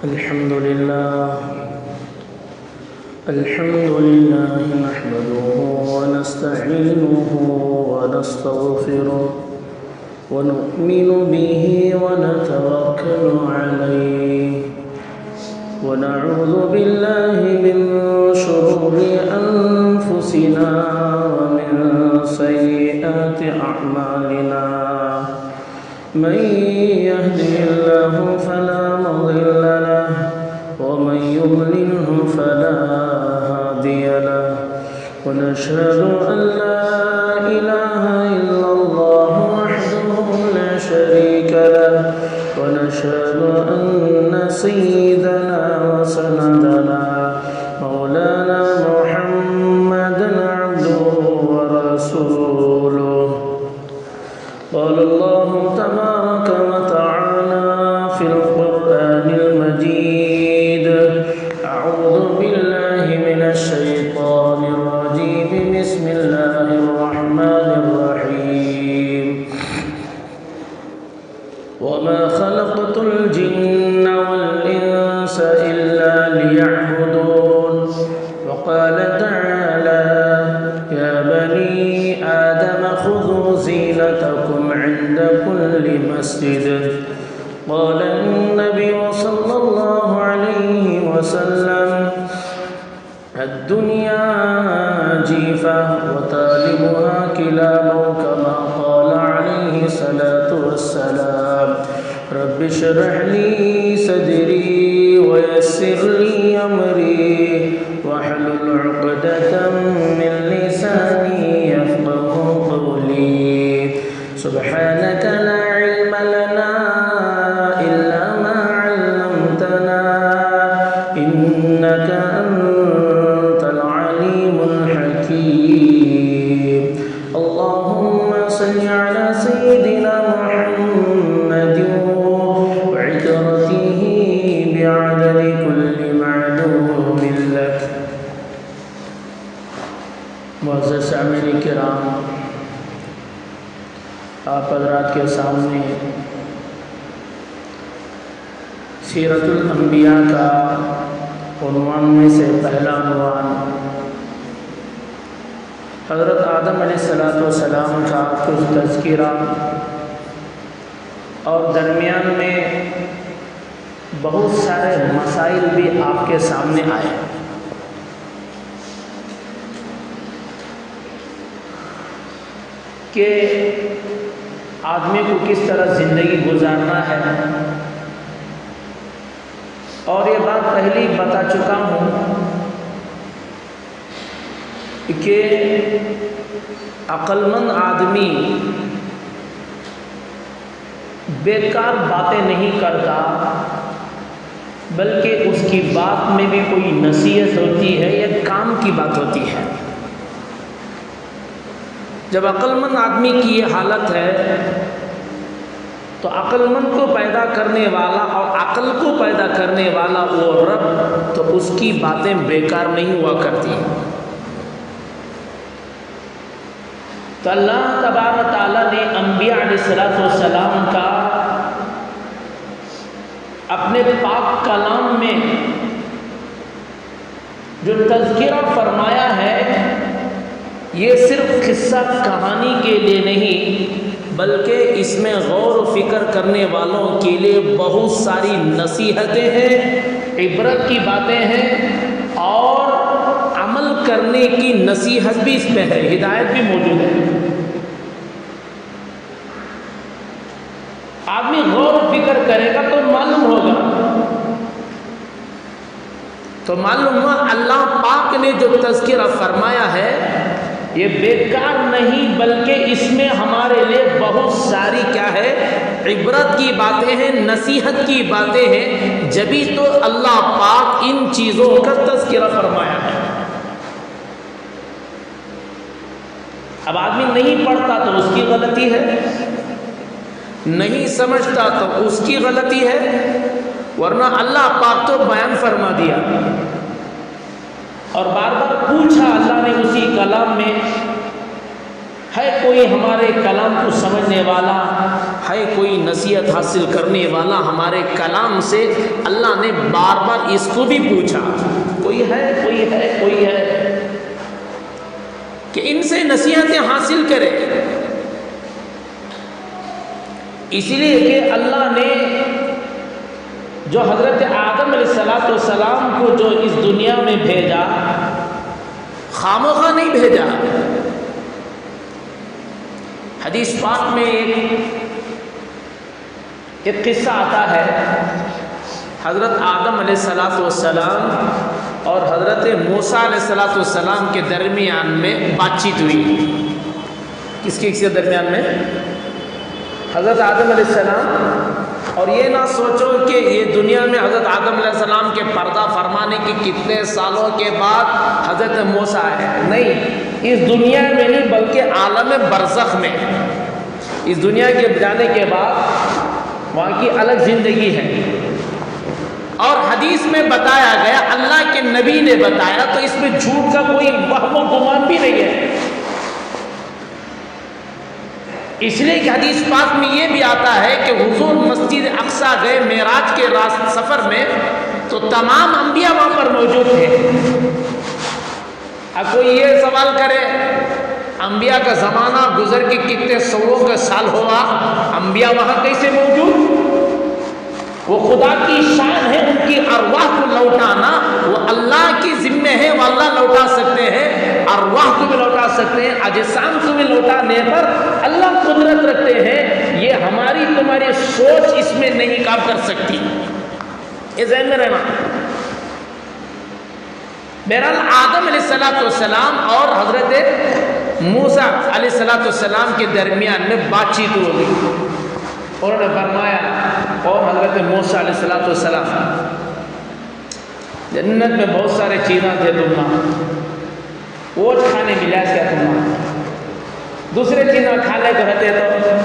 الحمد لله نحمده ونستعينه ونستغفره ونؤمن به ونتوكل عليه ونعوذ بالله من شرور أنفسنا ومن سيئات أعمالنا من يهده الله فلا مضل له ومن يضلله فلا هادي له ونشهد أن لا إله إلا الله وحده لا شريك له ونشهد أن سيدنا وسندنا مولانا محمدا عبده ورسوله قال الله تبارك وتعالى في القرآن المجيد أعوذ بالله من الشيطان الرجيم بسم الله الرحمن الرحيم وما خلقت الجن والإنس إلا ليعبدون وقال تعالى يا بني آدم خذوا زينتكم عند كل مسجد قال النبي صلى الله عليه وسلم الدنيا جيفة وطالبها كلاب كما قال عليه الصلاة والسلام رب اشرح لي صدري ويسر لي أمري واحلل عقدة من لساني يفقه قولي سبحانك لا علم لنا إلا ما علمتنا إنك أنت العليم الحكيم اللهم صل على سيدنا محمد وعترته بعدد كل معلوم لك معزز سامعین کرام، آپ حضرات کے سامنے سیرت الانبیاء کا عنوان میں سے پہلا عنوان حضرت آدم علیہ السلام کا کچھ تذکرہ اور درمیان میں بہت سارے مسائل بھی آپ کے سامنے آئے کہ آدمی کو کس طرح زندگی گزارنا ہے، اور یہ بات پہلے ہی بتا چکا ہوں کہ عقل مند آدمی بیکار باتیں نہیں کرتا، بلکہ اس کی بات میں بھی کوئی نصیحت ہوتی ہے یا کام کی بات ہوتی ہے۔ جب عقل مند آدمی کی یہ حالت ہے تو عقل مند کو پیدا کرنے والا اور عقل کو پیدا کرنے والا وہ رب، تو اس کی باتیں بیکار نہیں ہوا کرتی۔ تو اللہ تبارک تعالیٰ نے انبیاء علیہ السلام کا اپنے پاک کلام میں جو تذکرہ فرمایا ہے، یہ صرف قصہ کہانی کے لیے نہیں، بلکہ اس میں غور و فکر کرنے والوں کے لیے بہت ساری نصیحتیں ہیں، عبرت کی باتیں ہیں، اور عمل کرنے کی نصیحت بھی اس میں ہے، ہدایت بھی موجود ہے۔ آدمی غور و فکر کرے گا تو معلوم ہوگا، تو معلوم ہوا اللہ پاک نے جو تذکرہ فرمایا ہے یہ بیکار نہیں، بلکہ اس میں ہمارے لیے بہت ساری کیا ہے، عبرت کی باتیں ہیں، نصیحت کی باتیں ہیں، جبھی تو اللہ پاک ان چیزوں کا تذکرہ فرمایا ہے۔ اب آدمی نہیں پڑھتا تو اس کی غلطی ہے، نہیں سمجھتا تو اس کی غلطی ہے، ورنہ اللہ پاک تو بیان فرما دیا۔ اور بار بار پوچھا اللہ نے اسی کلام میں، ہے کوئی ہمارے کلام کو سمجھنے والا، ہے کوئی نصیحت حاصل کرنے والا ہمارے کلام سے؟ اللہ نے بار بار اس کو بھی پوچھا، کوئی ہے کہ ان سے نصیحتیں حاصل کرے؟ اسی لیے کہ اللہ نے جو حضرت آدم علیہ السلام کو جو اس دنیا میں بھیجا، خاموخواہ نہیں بھیجا۔ حدیث پاک میں ایک قصہ آتا ہے، حضرت آدم علیہ السلام اور حضرت موسیٰ علیہ السلام کے درمیان میں بات چیت ہوئی۔ کس کے درمیان میں؟ حضرت آدم علیہ السلام، اور یہ نہ سوچو کہ یہ دنیا میں حضرت آدم علیہ السلام کے پردہ فرمانے کی کتنے سالوں کے بعد حضرت موسیٰ ہے، نہیں، اس دنیا میں نہیں بلکہ عالم برزخ میں، اس دنیا کے جانے کے بعد وہاں کی الگ زندگی ہے۔ اور حدیث میں بتایا گیا، اللہ کے نبی نے بتایا، تو اس میں جھوٹ کا کوئی وہم و گمان بھی نہیں ہے۔ اس لیے کہ حدیث پاک میں یہ بھی آتا ہے کہ حضور مسجد اقصیٰ گئے معراج کے سفر میں، تو تمام انبیاء وہاں پر موجود تھے۔ اب کوئی یہ سوال کرے، انبیاء کا زمانہ گزر کے کتنے سووں کا سال ہوا، انبیاء وہاں کیسے موجود؟ وہ خدا کی شان ہے، ان کی ارواح کو لوٹانا وہ اللہ کی ذمہ ہے، وہ اللہ لوٹا سکتے ہیں، ارواح کو بھی لوٹا سکتے ہیں، اجسام کو بھی لوٹانے پر اللہ قدرت رکھتے ہیں۔ یہ ہماری تمہاری سوچ اس میں نہیں کام کر سکتی، یہ ذہن میں رہنا۔ بہرحال آدم علیہ السلام اور حضرت موسیٰ علیہ السلام کے درمیان میں بات چیت ہو گئی۔ انہوں نے فرمایا، اور حضرت موسیٰ علیہ السلام، جنت میں بہت سارے چیزاں تھے، تمہاں اوٹ کھانے ملا کیا؟ تمہاں دوسرے چیزاں کھانے کو رہتے تو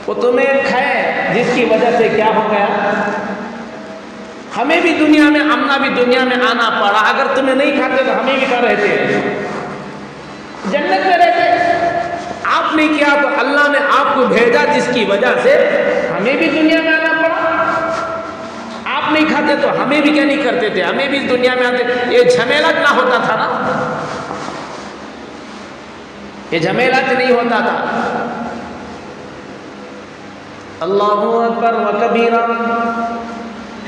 وہ تمہیں کھائے، جس کی وجہ سے کیا ہو گیا؟ ہمیں بھی دنیا میں آنا، بھی دنیا میں آنا پڑا۔ اگر تمہیں نہیں کھاتے تو ہمیں بھی کہاں رہتے؟ جنت میں رہتے۔ آپ نے کیا تو اللہ نے آپ کو بھیجا، جس کی وجہ سے ہمیں بھی دنیا میں آنا پڑا۔ آپ نہیں کھاتے تو ہمیں بھی کیا نہیں کرتے تھے، ہمیں بھی دنیا میں آتے، یہ جھمیلت نہ ہوتا تھا نا، یہ جھمیلت نہیں ہوتا تھا۔ اللہ اکبر و کبیرہ۔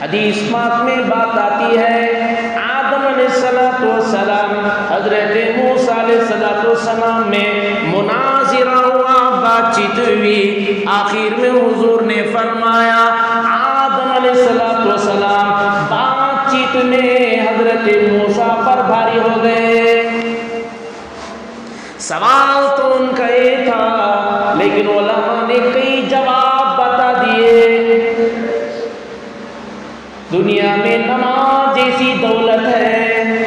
حدیث پاک میں بات آتی ہے، آدم علیہ السلام حضرت موسیٰ علیہ السلام میں مناظرہ ہوا، بات چیت ہوئی۔ آخر میں حضور نے فرمایا، آدم علیہ السلام بات چیت میں حضرت موسیٰ پر بھاری ہو گئے۔ سوال تو ان کا یہ تھا، لیکن علماء نے کئی جواب بتا دیے۔ دنیا میں نماز جیسی دولت ہے،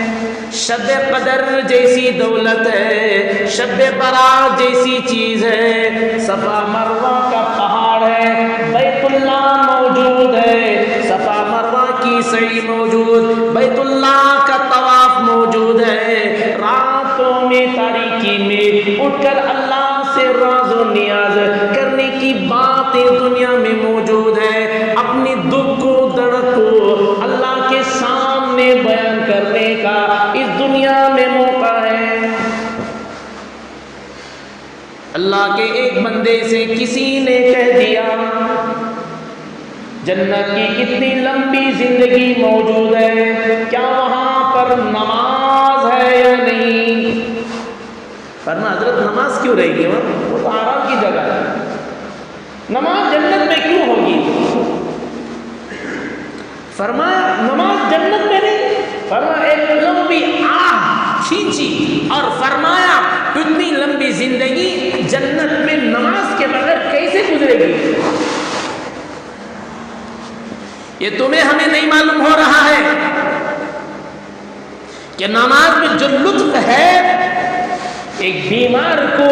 شب قدر جیسی دولت ہے، شب برات جیسی چیز ہے، صفا مروہ کا پہاڑ ہے، بیت اللہ موجود ہے، صفا مروہ کی سعی موجود، بیت اللہ کا طواف موجود ہے۔ راتوں میں تاریکی میں اٹھ کر اللہ سے راز و نیاز کرنے کی باتیں دنیا میں موجود ہے۔ اپنی دکھ کو، درد کو اللہ کے سامنے بیان کرنے کا اس دنیا میں موقع ہے۔ اللہ کے ایک بندے سے کسی نے کہہ دیا، جنت کی کتنی لمبی زندگی موجود ہے، کیا وہاں پر نماز ہے یا نہیں؟ فرمایا حضرت نماز کیوں رہے گی وہاں؟ وہ تو آرام کی جگہ ہے، نماز جنت میں کیوں ہوگی؟ فرمایا نماز جنت میں نہیں، فرمایا ایک لمبی آہ کھینچی اور فرمایا اتنی لمبی زندگی جنت میں نماز کے بغیر کیسے گزرے گی؟ یہ تمہیں ہمیں نہیں معلوم ہو رہا ہے کہ نماز میں جو لطف ہے، ایک بیمار کو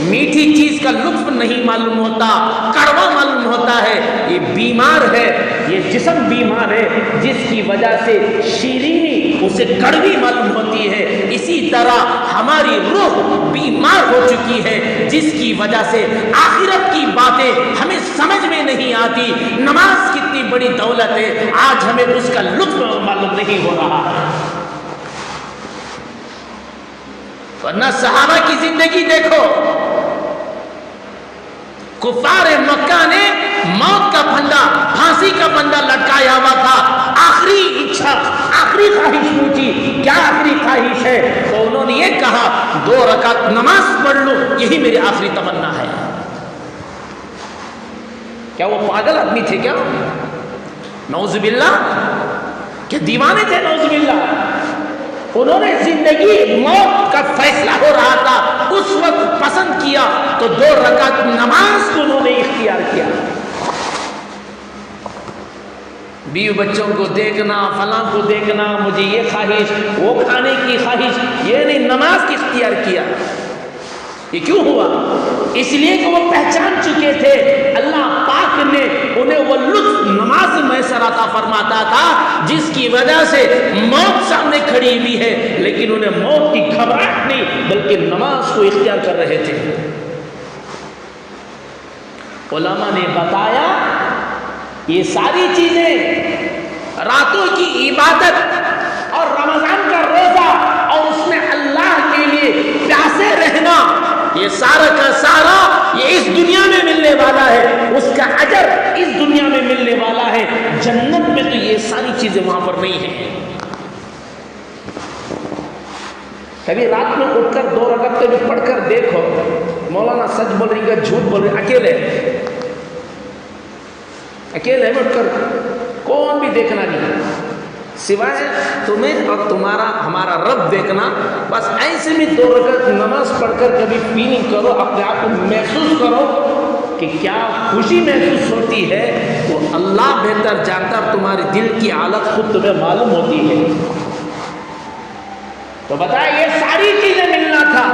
میٹھی چیز کا لطف نہیں معلوم ہوتا، کڑوا معلوم ہوتا ہے، یہ بیمار ہے، یہ جسم بیمار ہے جس کی وجہ سے شیرینی اسے کڑوی معلوم ہوتی ہے۔ اسی طرح ہماری روح بیمار ہو چکی ہے جس کی وجہ سے آخرت کی باتیں ہمیں سمجھ میں نہیں آتی۔ نماز کتنی بڑی دولت ہے، آج ہمیں اس کا لطف معلوم نہیں ہو رہا ہے۔ ورنہ صحابہ کی زندگی دیکھو، کفار مکہ نے موت کا پھندا، پھانسی کا پھندا لٹکایا ہوا تھا، آخری اچھا، آخری خواہش پوچھی، کیا آخری خواہش ہے؟ تو انہوں نے یہ کہا 2 رکعت نماز پڑھ لو، یہی میری آخری تمنا ہے۔ کیا وہ پاگل آدمی تھے کیا؟ نعوذ باللہ، کہ دیوانے تھے؟ نعوذ باللہ۔ انہوں نے زندگی موت کا فیصلہ ہو رہا تھا، اس وقت پسند کیا تو 2 رکعت نماز کو انہوں نے اختیار کیا۔ بیوی بچوں کو دیکھنا، فلاں کو دیکھنا، مجھے یہ خواہش، وہ کھانے کی خواہش، یہ نہیں، نماز کی اختیار کیا۔ یہ کیوں ہوا؟ اس لیے کہ وہ پہچان چکے تھے اللہ پاک نے انہیں وہ لطف نماز میسر عطا فرماتا تھا جس کی وجہ سے موت سامنے کھڑی ہوئی ہے، لیکن انہیں موت کی گھبراہٹ نہیں بلکہ نماز کو اختیار کر رہے تھے۔ علماء نے بتایا یہ ساری چیزیں، راتوں کی عبادت اور رمضان کا روزہ اور اس میں اللہ کے لیے پیاسے رہنا، یہ سارا کا سارا یہ اس دنیا میں ملنے والا ہے، اس کا اجر اس دنیا میں ملنے والا ہے، جنت میں تو یہ ساری چیزیں وہاں پر نہیں ہیں۔ کبھی رات میں اٹھ کر 2 رکعت بھی پڑھ کر دیکھو، مولانا سچ بول رہی ہے جھوٹ بول رہے، اکیلے اٹھ کر کون بھی دیکھنا نہیں سوائے تمہیں اور تمہارا ہمارا رب دیکھنا۔ بس ایسے میں 2 رکعت نماز پڑھ کر کبھی فیلنگ کرو، اپنے آپ کو محسوس کرو کہ کیا خوشی محسوس ہوتی ہے، وہ اللہ بہتر جانتا، تمہارے دل کی حالت خود تمہیں معلوم ہوتی ہے۔ تو بتائیں یہ ساری چیزیں ملنا تھا،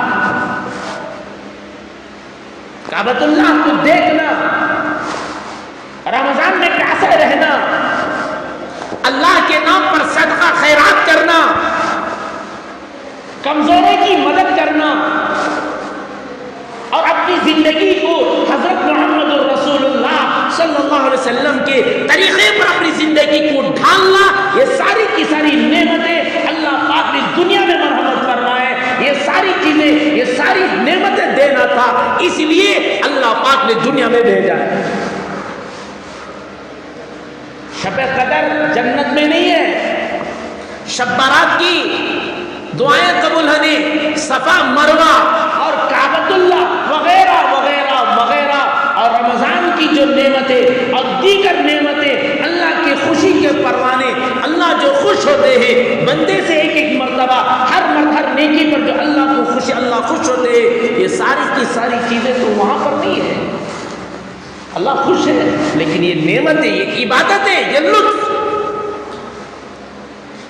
کعبۃ اللہ کو دیکھنا، رمضان میں پیاسے رہنا، اللہ کے نام پر صدقہ خیرات کرنا، کمزوروں کی مدد کرنا اور اپنی زندگی کو حضرت محمد رسول اللہ صلی اللہ علیہ وسلم کے طریقے پر اپنی زندگی کو ڈھالنا، یہ ساری کی ساری نعمتیں اللہ پاک نے دنیا میں مرحمت فرمائے، یہ ساری چیزیں، یہ ساری نعمتیں دینا تھا، اس لیے اللہ پاک نے دنیا میں بھیجا ہے۔ شب قدر جنت میں نہیں ہے، شب برات کی دعائیں قبول ہونے، صفا مروہ اور کعبۃ اللہ وغیرہ وغیرہ وغیرہ، اور رمضان کی جو نعمتیں اور دیگر نعمتیں، اللہ کی خوشی کے پروانے، اللہ جو خوش ہوتے ہیں بندے سے ایک ایک مرتبہ، ہر نیکی پر جو اللہ کو خوشی، اللہ خوش ہوتے ہیں، یہ ساری کی ساری چیزیں تو وہاں پر نہیں ہیں۔ اللہ خوش ہے لیکن یہ نعمتیں، یہ عبادتیں، یہ لطف،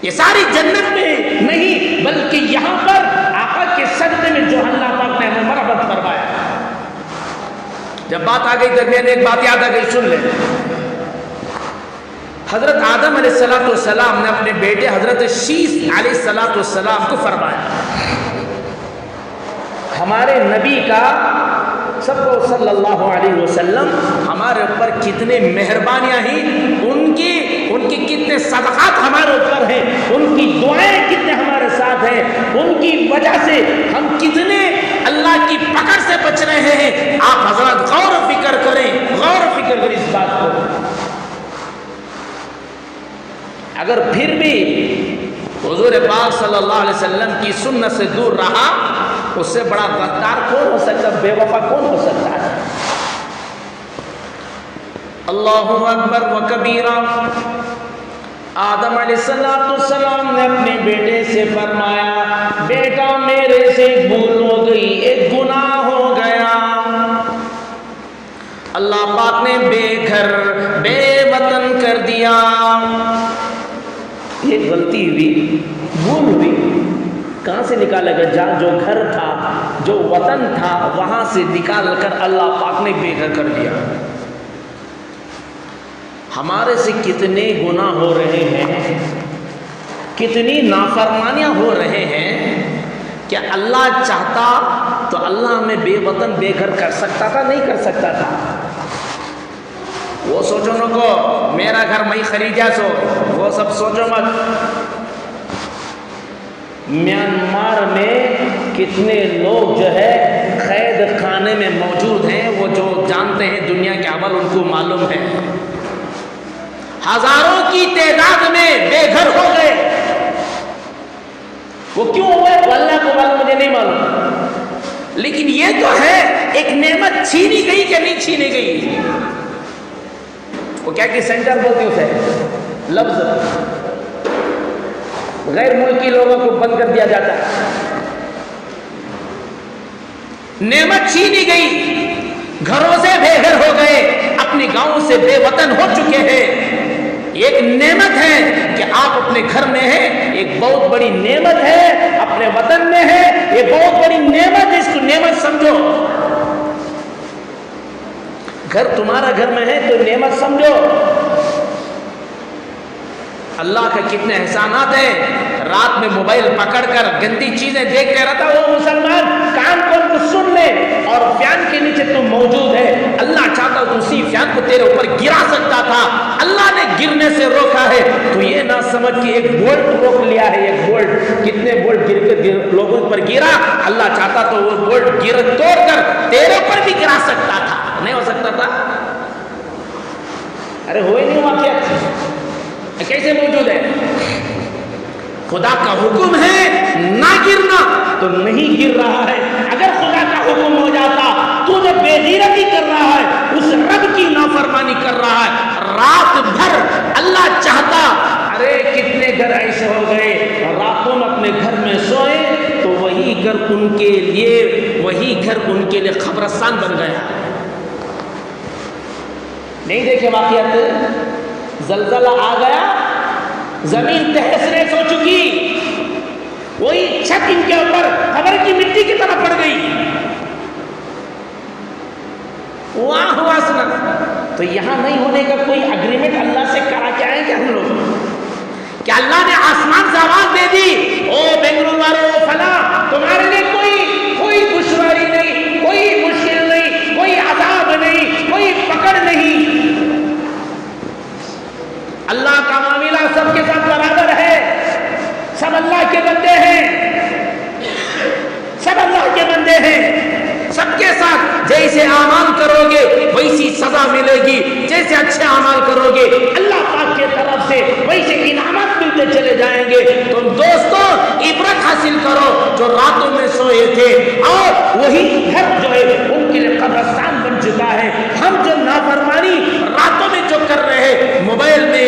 یہ ساری جنت میں نہیں بلکہ یہاں پر آقا کے صدقے میں جو اللہ پاک نے ہمیں مرحمت فرمایا۔ جب بات آ گئی درمیان ایک بات یاد آ گئی، سن لیں۔ حضرت آدم علیہ السلام نے اپنے بیٹے حضرت شیس علیہ السلام کو فرمایا، ہمارے نبی کا سب کو صلی اللہ علیہ وسلم ہمارے اوپر کتنے مہربانیاں ہیں، ان کی کتنے صدقات ہمارے اوپر ہیں، ان کی دعائیں کتنے ہمارے ساتھ ہیں، ان کی وجہ سے ہم کتنے اللہ کی پکڑ سے بچ رہے ہیں۔ آپ حضرات غور و فکر کریں، غور و فکر کریں اس بات کو۔ اگر پھر بھی حضور پاک صلی اللہ علیہ وسلم کی سنت سے دور رہا، اس سے بڑا غدار کون ہو سکتا، بے وفا کون ہو سکتا ہے؟ اللہ اکبر و کبیرہ۔ آدم علیہ السلام نے اپنے بیٹے سے فرمایا، بیٹا میرے سے بھول ہو گئی، ایک گناہ ہو گیا۔ اللہ پاک نے بے گھر بے وطن کر دیا، یہ غلطی ہوئی، بھول ہوئی، کہاں سے نکالا گیا؟ جو گھر تھا، جو وطن تھا، وہاں سے نکال کر اللہ پاک نے بے گھر کر دیا۔ ہمارے سے کتنے گناہ ہو رہے ہیں، کتنی نافرمانیاں ہو رہے ہیں کہ اللہ چاہتا تو اللہ ہمیں بے وطن بے گھر کر سکتا تھا، نہیں کر سکتا تھا؟ وہ سوچو نہ کو میرا گھر میں خریدا سو، وہ سب سوچو مت۔ میانمار میں کتنے لوگ جو ہے قید خانے میں موجود ہیں، وہ جو جانتے ہیں دنیا کے عمل ان کو معلوم ہے۔ ہزاروں کی تعداد میں بے گھر ہو گئے۔ وہ کیوں ہوئے اللہ کو معلوم، مجھے نہیں معلوم، لیکن یہ تو ہے ایک نعمت چھینی گئی کہ نہیں چھینی گئی۔ وہ کیا کہ سینٹر بولتے اسے لفظ، غیر ملکی لوگوں کو بند کر دیا جاتا ہے۔ نعمت چھینی گئی، گھروں سے بے گھر ہو گئے، اپنے گاؤں سے بے وطن ہو چکے ہیں۔ ایک نعمت ہے کہ آپ اپنے گھر میں ہیں، ایک بہت بڑی نعمت ہے اپنے وطن میں ہے، یہ بہت بڑی نعمت ہے، اس کو نعمت سمجھو۔ گھر تمہارا گھر میں ہے تو نعمت سمجھو۔ اللہ کا کتنے احسانات ہیں۔ رات میں موبائل پکڑ کر گندی چیزیں دیکھتے رہتا، وہ مسلمان کان کھول کے سن لے، اور فین کے نیچے تم موجود ہے، اللہ چاہتا تو اسی فین کو تیرے اوپر گرا سکتا تھا، اللہ نے گرنے سے روکا ہے۔ تو یہ نہ سمجھ کہ ایک بولٹ روک لیا ہے، ایک بولٹ کتنے بولٹ گر کے لوگوں پر گرا، اللہ چاہتا تو وہ بولٹ گر توڑ کر تیرے اوپر بھی گرا سکتا تھا، نہیں ہو سکتا تھا؟ ارے ہوئے نہیں واقعات کیسے موجود ہے؟ خدا کا حکم ہے نہ گرنا تو نہیں گر رہا ہے۔ اگر خدا کا حکم ہو جاتا تو جو بے غیرتی کر رہا ہے، اس رب کی نافرمانی کر رہا ہے، رات بھر اللہ چاہتا، ارے کتنے گھر ایسے ہو گئے راتوں میں اپنے گھر میں سوئے تو وہی گھر ان کے لیے قبرستان بن گیا۔ نہیں دیکھے واقعات؟ زلزلہ آ گیا، زمین تہس ہو چکی، وہی چھت ان کے اوپر قبر کی مٹی کی طرح پڑ گئی، وہاں ہوا سنا۔ تو یہاں نہیں ہونے کا کوئی اگریمنٹ اللہ سے کرا کے آئے کیا ہم لوگ؟ کہ اللہ نے آسمان سے آواز دے دی، او بنگلور والوں فلاں، تمہارے لیے کوئی دشواری نہیں، کوئی مشکل نہیں، کوئی عذاب نہیں، کوئی پکڑ نہیں، اللہ کا معاملہ سب کے ساتھ برابر ہے، سب اللہ کے بندے ہیں، سب اللہ کے بندے ہیں، سب کے ساتھ جیسے اعمال کرو گے ویسی سزا ملے گی، جیسے اچھے اعمال کرو گے اللہ پاک کی طرف سے ویسے انعامات ملتے چلے جائیں گے۔ تم دوستوں عبرت حاصل کرو جو راتوں میں سوئے تھے، اور وہی گھر جو ہے ان کے لیے قبرستان بن چکا ہے۔ ہم جو نافرمانی راتوں میں جو کر رہے ہیں، موبائل میں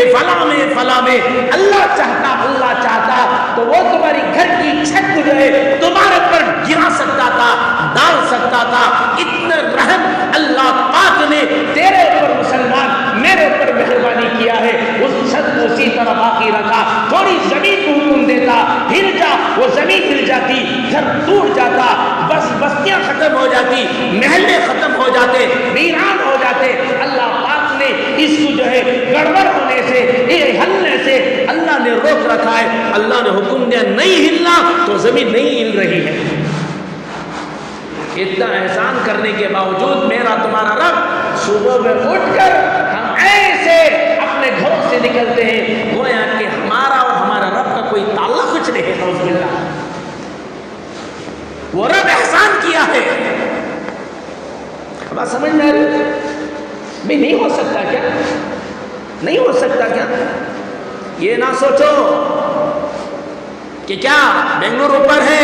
فلاں میں، اللہ چاہتا تو وہ تمہاری گھر کی چھت کو جو ہے تمہارے پر گرا سکتا تھا، ڈال سکتا تھا۔ اتنا رحم اللہ پاک نے تیرے اوپر مسلمان، میرے اوپر مہربانی کیا ہے، اس چھت کو اسی طرح باقی رکھا۔ تھوڑی زمین کو حکم دیتا ہل جا، وہ زمین ہل جاتی، گھر ٹوٹ جاتا، بس بستیاں ختم ہو جاتی، محلے ختم ہو جاتے، ویران ہو جاتے۔ اللہ پاک نے اس کو جو ہے گڑبڑ ہونے سے، ہلنے سے اللہ نے روک رکھا ہے۔ اللہ نے حکم دیا نہیں ہلنا تو زمین نہیں ہل رہی ہے۔ اتنا احسان کرنے کے باوجود میرا تمہارا رب صبح میں اٹھ کر ہم ایسے اپنے گھروں سے نکلتے ہیں گویا کہ ہمارا اور ہمارا رب کا کوئی تعلق کچھ نہیں ہے۔ نعوذ باللہ، وہ رب احسان کیا ہے۔ اب آپ سمجھ میں آ رہی؟ بھی نہیں ہو سکتا کیا؟ نہیں ہو سکتا کیا؟ یہ نہ سوچو کہ کیا بنگلور اوپر ہے۔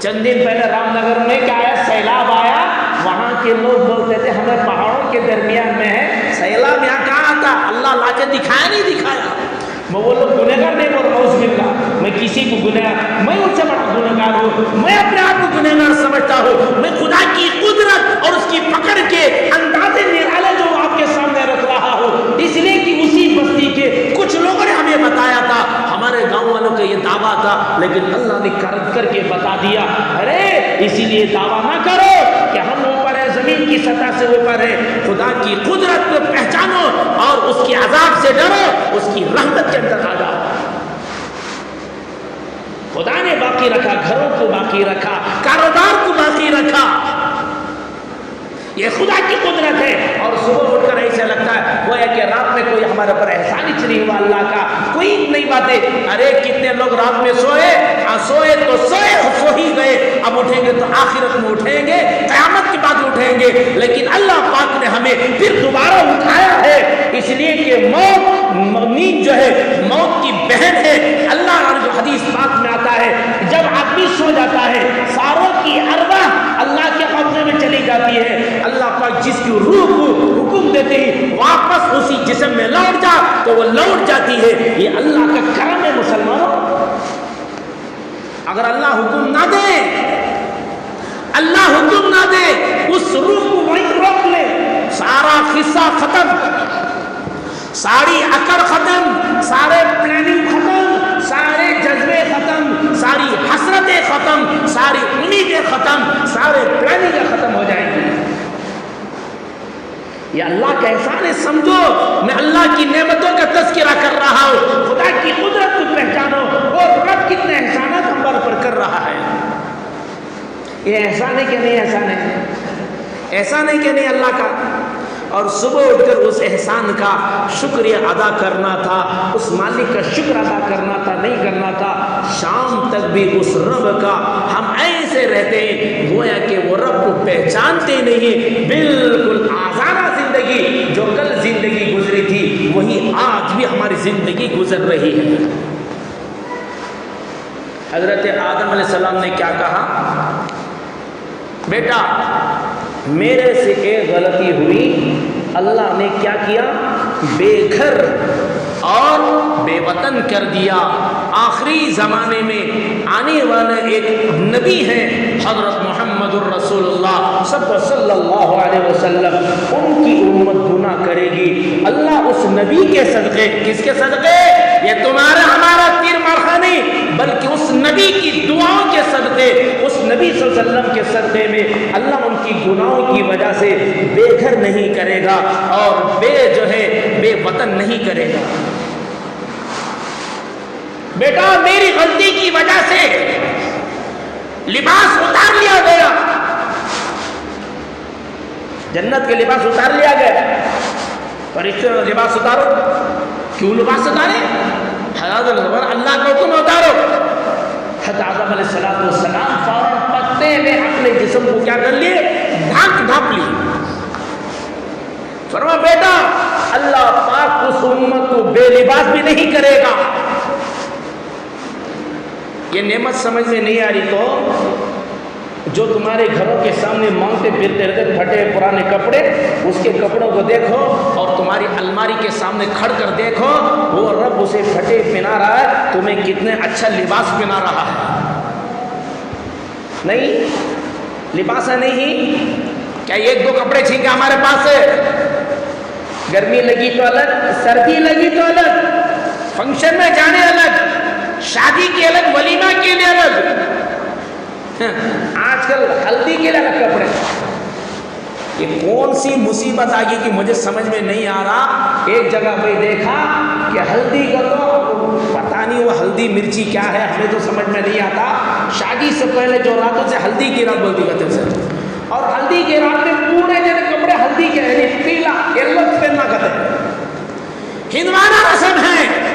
چند دن پہلے رام نگر میں کیا آیا، سیلاب آیا، وہاں کے لوگ بولتے تھے ہمیں پہاڑوں کے درمیان میں ہے، سیلاب یہاں کہاں آتا؟ اللہ لا کے دکھایا نہیں دکھایا۔ میں وہ لوگ گنہگار نہیں بول رہا، اس باللہ میں کسی کو گنہگار، میں ان سے بڑا گنہگار ہوں، میں اپنے آپ کو گنہگار سمجھتا ہوں۔ میں خدا کی قدرت اور اس کی پکڑ کے اندازے نرالے جو آپ کے سامنے رکھ رہا ہوں، اس لیے کہ اسی بستی کے کچھ لوگوں نے ہمیں بتایا تھا، ہمارے گاؤں والوں کا یہ دعویٰ اس کی عذاب سے ڈرو، اس کی رحمت کے اندر آ جاؤ۔ خدا نے باقی رکھا، گھروں کو باقی رکھا، کاروبار کو باقی رکھا، یہ خدا کی قدرت ہے۔ اور صبح اٹھ کر ایسا لگتا ہے گویا کہ رات میں کوئی ہمارے اوپر احسان ہی نہیں ہوا اللہ کا، کوئی نہیں باتیں۔ ارے کتنے لوگ رات میں سوئے، سوئے تو سوئے، سو ہی گئے، اب اٹھیں گے تو آخرت میں اٹھیں گے، قیامت کے بعد اٹھیں گے، لیکن اللہ پاک نے ہمیں پھر دوبارہ اٹھایا ہے، اس لیے کہ نیند جو ہے موت کی بہن ہے۔ اللہ جو حدیث پاک میں آتا ہے جب آدمی سو جاتا ہے ساروں کی ارواح اللہ کے قبضے میں چلی جاتی ہے، اللہ پاک جس کی روح کو حکم دیتے ہی واپس اسی جسم میں لوٹ جا تو وہ لوٹ جاتی ہے۔ یہ اللہ کا کرم ہے مسلمانوں۔ اگر اللہ حکم نہ دے، اللہ حکم نہ دے، اس روح کو وہیں روک لے، سارا قصہ ختم، ساری عقل ختم، سارے پلاننگ ختم، سارے جذبے ختم، ساری حسرتیں ختم، ساری امیدیں ختم، سارے پلاننگ ختم ہو جائیں گی۔ یہ اللہ کا احسان ہے، سمجھو میں اللہ کی نعمتوں کا تذکرہ کر رہا ہوں، خدا کی قدرت کو پہچانو اور رب کتنے احسانات ہم پر کر رہا ہے۔ یہ احسان ہے کہ نہیں احسان ہے؟ احسان ہے کہ نہیں اللہ کا؟ اور صبح اٹھ کر اس احسان کا شکریہ ادا کرنا تھا، اس مالک کا شکر ادا کرنا تھا، نہیں کرنا تھا۔ شام تک بھی اس رب کا ہم ایسے رہتے ہیں گویا کہ وہ رب کو پہچانتے نہیں، بالکل آزادہ زندگی جو کل زندگی گزری تھی وہی آج بھی ہماری زندگی گزر رہی ہے۔ حضرت آدم علیہ السلام نے کیا کہا؟ بیٹا میرے سے ایک غلطی ہوئی، اللہ نے کیا کیا؟ بے گھر اور بے وطن کر دیا۔ آخری زمانے میں آنے والے ایک نبی ہیں حضرت محمد الرسول اللہ صلی اللہ علیہ وسلم، ان کی امت گناہ کرے گی۔ اللہ اس نبی کے صدقے، کس کے صدقے؟ یہ تمہارا ہمارا تیر مارخا نہیں، بلکہ اس نبی کی دعاؤں کے صدقے، اس نبی صلی اللہ علیہ وسلم کے صدقے میں اللہ ان کی گناہوں کی وجہ سے بے گھر نہیں کرے گا اور بے وطن نہیں کرے گا۔ بیٹا میری غلطی کی وجہ سے لباس اتار لیا گیا، جنت کے لباس اتار لیا گیا، فرشتوں نے لباس اتارو، کیوں لباس اتارے؟ اللہ کا حکم اتارو۔ حضرت آدم علیہ السلام فوراً پتے میں اپنے جسم کو کیا کر لیے؟ ڈھانپ لیے۔ فرما بیٹا اللہ پاک اس امت کو بے لباس بھی نہیں کرے گا۔ یہ نعمت سمجھ میں نہیں آ رہی تو جو تمہارے گھروں کے سامنے مانگتے پھرتے رہتے پھٹے پرانے کپڑے، اس کے کپڑوں کو دیکھو اور تمہاری الماری کے سامنے کھڑ کر دیکھو، وہ رب اسے پھٹے پہنا رہا ہے، تمہیں کتنے اچھا لباس پہنا رہا ہے۔ نہیں لباس ہے نہیں، کیا ایک دو کپڑے چھینکے ہمارے پاس ہے؟ گرمی لگی تو الگ، سردی لگی تو الگ، فنکشن میں جانے الگ، شادی کے الگ، ولیمہ کے لیے الگ، آج کل ہلدی کے لیے الگ کپڑے۔ یہ کون سی مصیبت آ گئی کہ مجھے سمجھ میں نہیں آ رہا۔ ایک جگہ پہ دیکھا کہ ہلدی کا تو پتہ نہیں وہ ہلدی مرچی کیا ہے، ہمیں تو سمجھ میں نہیں آتا۔ شادی سے پہلے جو راتوں سے ہلدی کی رات بولتی کرتے تھے، اور ہلدی کے رات میں پورے جنے کپڑے ہلدی کے یعنی پیلا یلو پہننا کرتے ہیں۔ ہندوانہ رسم ہے،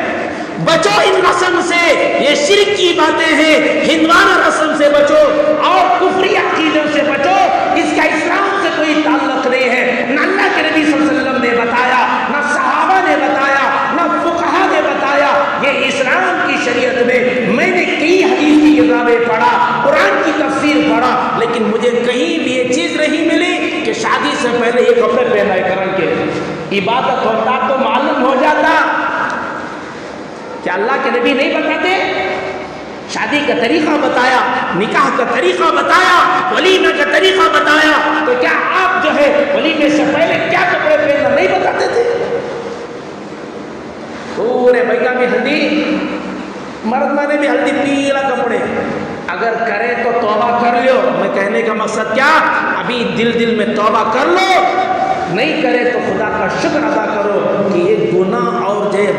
بچو ان رسم سے، یہ شرک کی باتیں ہیں، ہندوانہ رسم سے بچو اور کفری عقیدوں سے بچو، اس کا اسلام سے کوئی تعلق نہیں ہے۔ نہ اللہ کے نبی صلی اللہ علیہ وسلم نے بتایا، نہ صحابہ نے بتایا، نہ فقہا نے بتایا۔ یہ اسلام کی شریعت میں نے کئی حدیث کی کتابیں پڑھا، قرآن کی تفسیر پڑھا، لیکن مجھے کہیں بھی یہ چیز نہیں ملی کہ شادی سے پہلے یہ کپڑے پہنا کرن کے عبادت ہوتا تو معلوم ہو جاتا۔ کیا اللہ کے نبی نہیں بتاتے؟ شادی کا طریقہ بتایا، نکاح کا طریقہ بتایا، ولیمہ کا طریقہ بتایا، تو کیا آپ جو ہے ولیمے سے پہلے کیا کپڑے پہننا نہیں بتاتے تھے؟ پورے بھیا میں ہلدی، مرد مانے بھی ہلدی پیلا کپڑے، اگر کرے تو توبہ کر لو۔ میں کہنے کا مقصد کیا؟ ابھی دل میں توبہ کر لو، نہیں کرے تو خدا کا شکر ادا کرو کہ یہ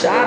4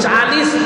40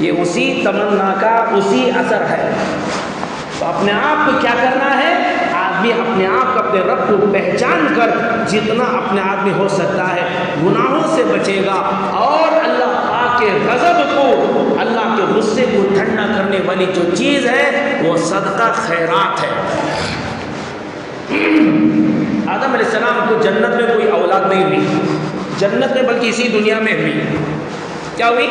یہ اسی تمنا کا اسی اثر ہے۔ تو اپنے آپ کو کیا کرنا ہے؟ آدمی اپنے آپ کو اپنے رب کو پہچان کر جتنا اپنے آدمی ہو سکتا ہے گناہوں سے بچے گا، اور اللہ پاک کے غضب کو، اللہ کے غصے کو ٹھنڈا کرنے والی جو چیز ہے وہ صدقہ خیرات ہے۔ آدم علیہ السلام کو جنت میں کوئی اولاد نہیں ہوئی، جنت میں بلکہ اسی دنیا میں ہوئی۔ کیا ہوئی؟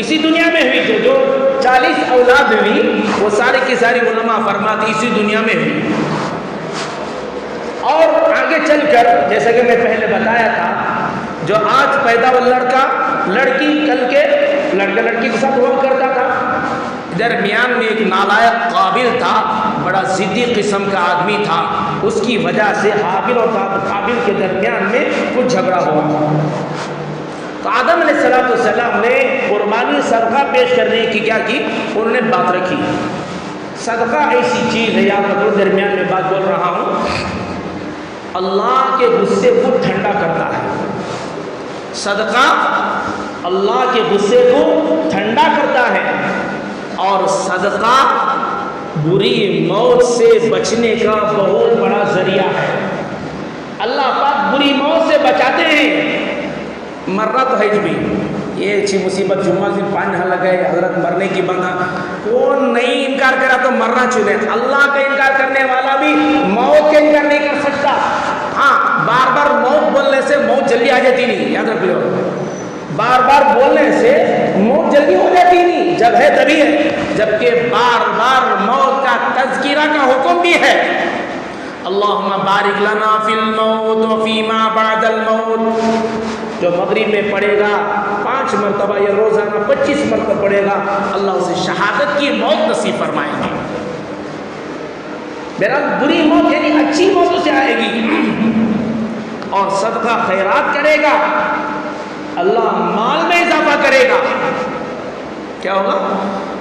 اسی دنیا میں ہوئی۔ جو 40 اولاد ہوئی وہ سارے کی ساری علماء فرماتے اسی دنیا میں ہوئی۔ اور آگے چل کر جیسا کہ میں پہلے بتایا تھا، جو آج پیدا ہوا لڑکا لڑکی کل کے لڑکا لڑکی کے ساتھ ہوا کرتا تھا۔ درمیان میں ایک نالائق قابل تھا، بڑا ضدی قسم کا آدمی تھا، اس کی وجہ سے حابل اور قابل کے درمیان میں کچھ جھگڑا ہوا۔ تو آدم علیہ السلام نے قربانی صدقہ پیش کرنے کی کیا کی؟ انہوں نے بات رکھی۔ صدقہ ایسی چیز ہے، یاد رکھو درمیان میں بات بول رہا ہوں، اللہ کے غصے کو ٹھنڈا کرتا ہے۔ صدقہ اللہ کے غصے کو ٹھنڈا کرتا ہے، اور صدقہ بری موت سے بچنے کا بہت بڑا ذریعہ ہے۔ اللہ پاک بری موت سے بچاتے ہیں۔ مرنا تو ہے بھی، یہ اچھی مصیبت جمعہ دن پانی نہ لگائے حضرت مرنے کی بندہ کون نہیں انکار کرا تو مرنا چنے۔ اللہ کا انکار کرنے والا بھی موت کا انکار نہیں کر سکتا۔ ہاں، بار بار موت بولنے سے موت جلدی آ جاتی نہیں، یاد رکھ لو، بار بار بولنے سے موت جلدی ہو جاتی نہیں، جب ہے تبھی ہے، جبکہ بار بار موت کا تذکرہ کا حکم بھی ہے۔ اللہم بارک لنا فی الموت وفیما بعد الموت، جو مغرب میں پڑھے گا 5 مرتبہ یا روزانہ 25 مرتبہ پڑھے گا، اللہ اسے شہادت کی موت نصیب فرمائیں گے۔ میرا بری موت یعنی اچھی موت سے آئے گی، اور صدقہ خیرات کرے گا، اللہ مال میں اضافہ کرے گا۔ کیا ہوگا؟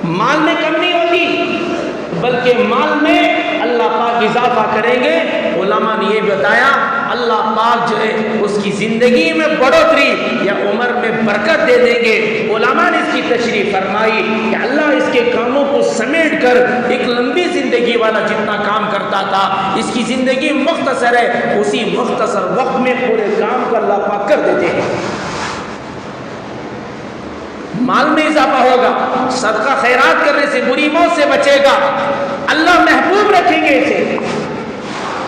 مال میں کم نہیں ہوتی، بلکہ مال میں اللہ پاک اضافہ کریں گے۔ علماء نے یہ بتایا اللہ پاک جو ہے اس کی زندگی میں بڑھوتری یا عمر میں برکت دے دیں گے۔ علماء نے اس کی تشریح فرمائی کہ اللہ اس کے کاموں کو سمیٹ کر ایک لمبی زندگی والا جتنا کام کرتا تھا، اس کی زندگی مختصر ہے، اسی مختصر وقت میں پورے کام کو اللہ پاک کر دیتے ہیں۔ مال میں اضافہ ہوگا، صدقہ خیرات کرنے سے بری موت سے بچے گا، اللہ محبوب رکھیں گے اسے۔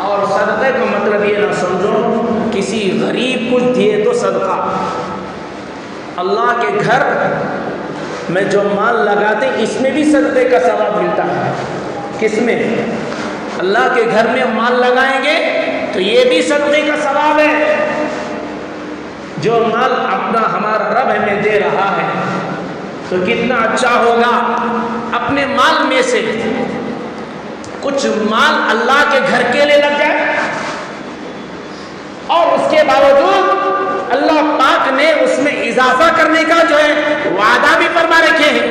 اور صدقے کا مطلب یہ نہ سمجھو کسی غریب کچھ دیے تو صدقہ۔ اللہ کے گھر میں جو مال لگاتے اس میں بھی صدقے کا ثواب ملتا ہے۔ کس میں؟ اللہ کے گھر میں مال لگائیں گے تو یہ بھی صدقے کا ثواب ہے۔ جو مال اپنا ہمارا رب ہمیں دے رہا ہے تو کتنا اچھا ہوگا اپنے مال میں سے کچھ مال اللہ کے گھر کے لیے لگ جائے، اور اس کے باوجود اللہ پاک نے اس میں اضافہ کرنے کا جو ہے وعدہ بھی فرما رکھے ہیں۔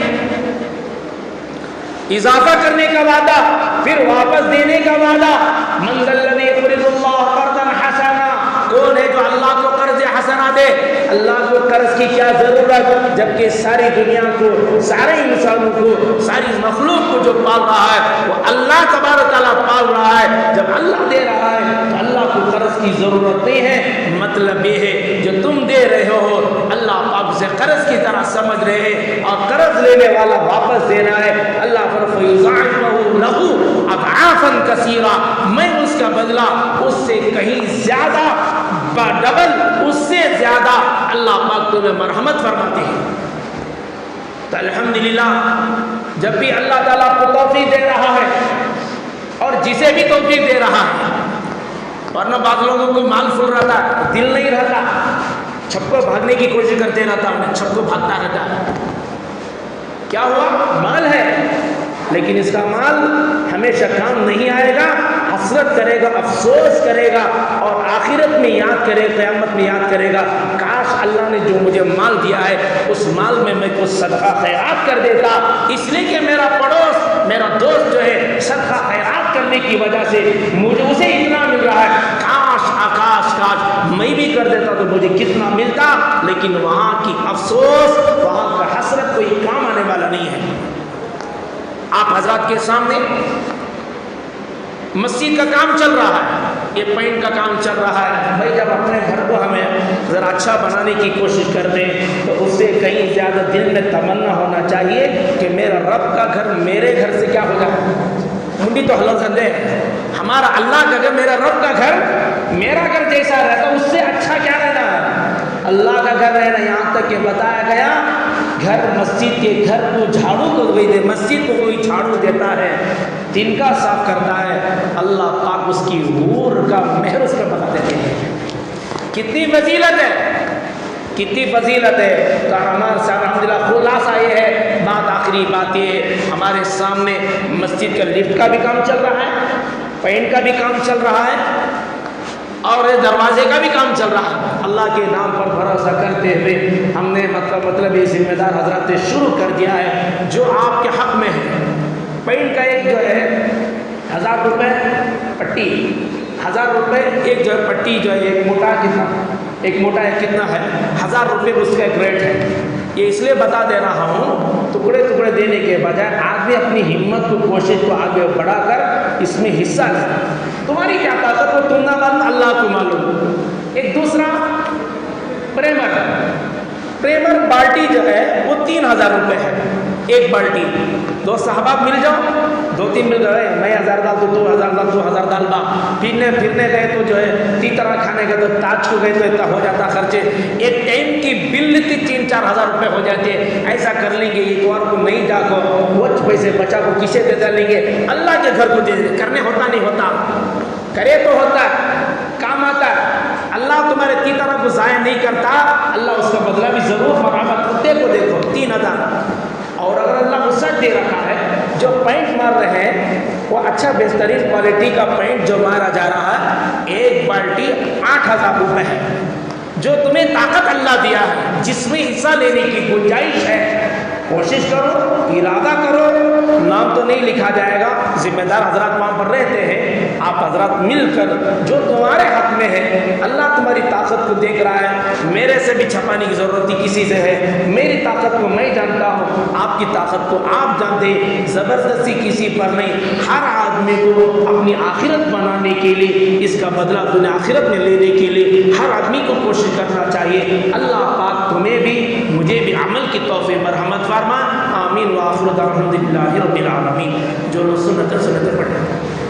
اضافہ کرنے کا وعدہ، پھر واپس دینے کا وعدہ۔ من ذا الذی یقرض اللہ قرضا حسنا، کون ہے جو اللہ کو قرض حسنا دے؟ اللہ کو قرض کی کیا ضرورت، جبکہ ساری دنیا کو، سارے انسانوں کو، ساری مخلوق کو جو پال رہا ہے وہ اللہ تبارک تعالیٰ پال رہا ہے۔ جب اللہ دے رہا ہے تو اللہ کو قرض کی ضرورت نہیں ہے۔ مطلب یہ ہے جو تم دے رہے ہو اللہ پاک سے قرض کی طرح سمجھ رہے ہیں، اور قرض لینے والا واپس دینا ہے۔ اللہ فَيُضَاعِفُهُ لَهُ أَضْعَافًا كَثِيرًا، میں اس کا بدلہ اس سے کہیں زیادہ، ڈبل اس سے زیادہ اللہ پاک تمہیں مرحمت فرماتے ہیں۔ تو الحمدللہ جب بھی اللہ تعالیٰ کو توفیق دے رہا ہے، اور جسے بھی توفیق دے رہا ہے، ورنہ بعض لوگوں کو مال پھول رہتا ہے، دل نہیں رہتا، چھپ کو بھاگنے کی کوشش کرتے رہتا ہے، چھپ کو بھاگتا رہتا ہے۔ کیا ہوا؟ مال ہے، لیکن اس کا مال ہمیشہ کام نہیں آئے گا، حسرت کرے گا، افسوس کرے گا، اور آخرت میں یاد کرے، قیامت میں یاد کرے گا کاش اللہ نے جو مجھے مال دیا ہے اس مال میں میں کچھ صدقہ خیرات کر دیتا، اس لیے کہ میرا پڑوس، میرا دوست جو ہے صدقہ خیرات کرنے کی وجہ سے مجھے اسے اتنا مل رہا ہے، کاش آکاش کاش میں بھی کر دیتا تو مجھے کتنا ملتا، لیکن وہاں کی افسوس، وہاں کا حسرت کوئی کام آنے والا نہیں ہے۔ آپ حضرات کے سامنے مسجد کا کام چل رہا ہے، یہ پینٹ کا کام چل رہا ہے۔ بھائی جب اپنے گھر کو ہمیں ذرا اچھا بنانے کی کوشش کرتے ہیں تو اس سے کہیں زیادہ دل میں تمنا ہونا چاہیے کہ میرا رب کا گھر میرے گھر سے کیا ہو جائے، منڈی تو حلال سندے ہے، ہمارا اللہ کا گھر، میرا رب کا گھر میرا گھر جیسا رہتا، اس سے اچھا کیا رہنا ہے، اللہ کا گھر رہنا۔ یہاں تک کہ بتایا گیا گھر، مسجد کے گھر کو جھاڑو کو کوئی دے، مسجد کو کوئی جھاڑو دیتا ہے، دن کا صاف کرتا ہے، اللہ پاک اس کی حور کا مہر اس پہ بتا دیتے ہیں۔ کتنی فضیلت ہے، کتنی فضیلت ہے۔ تو ہمارے ساتھ الحمدللہ خلاصہ یہ ہے، بات آخری بات یہ ہے، ہمارے سامنے مسجد کا لفٹ کا بھی کام چل رہا ہے، پینٹ کا بھی کام چل رہا ہے، اور دروازے کا بھی کام چل رہا ہے۔ اللہ کے نام پر بھروسہ کرتے ہوئے ہم نے مطلب یہ ذمہ دار حضرات نے شروع کر دیا ہے جو آپ کے حق میں ہے۔ پینٹ کا ایک جو ہے 1000 روپے پٹی، 1000 روپے ایک جو ہے پٹی جو ہے، ایک موٹا کتنا، ایک موٹا ہے کتنا ہے 1000 روپے اس کا ایک ریٹ ہے۔ یہ اس لیے بتا دے رہا ہوں، ٹکڑے ٹکڑے دینے کے بجائے آدمی اپنی ہمت کو، کوشش کو آگے بڑھا کر اس میں حصہ لے۔ تمہاری کیا طاقت ہو تم نہ معلوم، اللہ کو معلوم۔ ایک دوسرا پریمر بالٹی جو ہے وہ 3000 روپے ہے ایک بالٹی۔ دو صحابہ مل جاؤ، 2-3 مل گئے، میں 1000 ڈال دوں، 2000 ڈال، 2000 ڈال با، پھرنے گئے تو جو ہے تیترا کھانے گئے تو تاج کو گئے تو اتنا ہو جاتا خرچے، ایک ٹائم کی بل تھی 3-4 ہزار روپے ہو جاتے۔ ایسا کر لیں گے اتوار کو نہیں جا کر وہ پیسے بچا کو کسے دے ڈالیں گے، اللہ کے گھر کو دے دیں۔ کرنے ہوتا نہیں ہوتا، کرے تو ہوتا ہے، کام آتا ہے۔ اللہ تمہارے تیترا کو ضائع نہیں کرتا، اللہ اس کا بدلہ بھی ضرور برابر کرتے کو دیکھو 3000۔ اور اگر اللہ وسعت دے رکھا ہے، جو پینٹ مار رہے ہیں وہ اچھا بہترین کوالٹی کا پینٹ جو مارا جا رہا ہے، ایک بالٹی 8000 روپے ہے۔ جو تمہیں طاقت اللہ دیا ہے، جس میں حصہ لینے کی گنجائش ہے، کوشش کرو، ارادہ کرو، نام تو نہیں لکھا جائے گا، ذمہ دار حضرات وہاں پر رہتے ہیں، آپ حضرات مل کر جو تمہارے حق میں ہے، اللہ تمہاری طاقت کو دیکھ رہا ہے، میرے سے بھی چھپانے کی ضرورت ہی کسی سے ہے، میری طاقت کو میں جانتا ہوں، آپ کی طاقت کو آپ جانتے، زبردستی کسی پر نہیں، ہر آدمی کو اپنی آخرت بنانے کے لیے، اس کا بدلہ دنیا آخرت میں لینے کے لیے ہر آدمی کو کوشش کرنا چاہیے۔ اللہ پاک تمہیں بھی مجھے بھی عمل کی توفیق مرحمت فرما، آمین، وآخر دعوانا الحمدللہ رب العالمین۔ جو لوگ سنت پڑھیں۔